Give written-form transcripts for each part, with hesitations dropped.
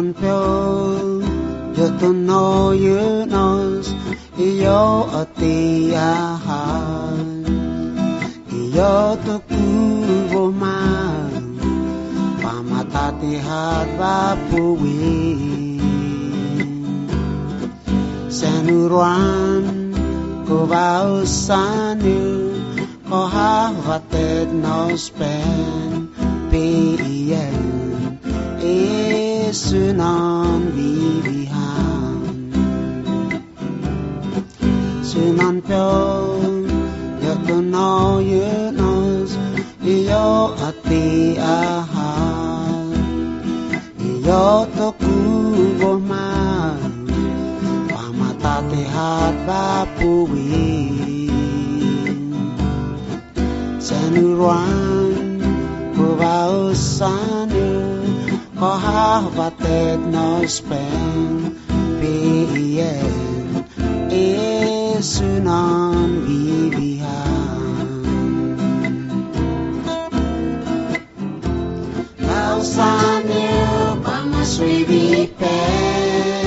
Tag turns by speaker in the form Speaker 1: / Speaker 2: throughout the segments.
Speaker 1: Sunan pyo yo to know you knows iyo atiyahan iyo to kubo man pamatatihat vapuwi senuruan ko vausanu ko havated no spen piyen sunan vivihan sunan pyo yo to know you knows iyo atiyahan iyo to kubo man pamatatihat vapuwi senuruan ko vausanu ko havated no spen piyen sunan vivihan lausanu pamaswi vipen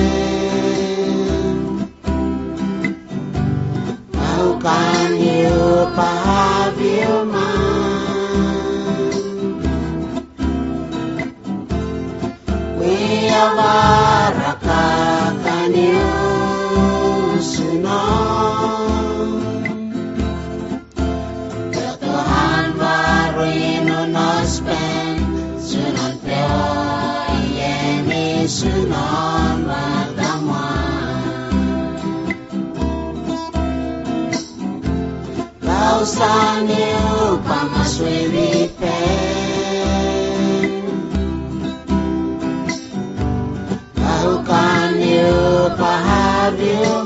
Speaker 1: laukan yu pahavilman Varakataniu sunan Tuhan varino nospen sunan pyo yeni sunan vataman lausaniu pamaswi vipen Can you have you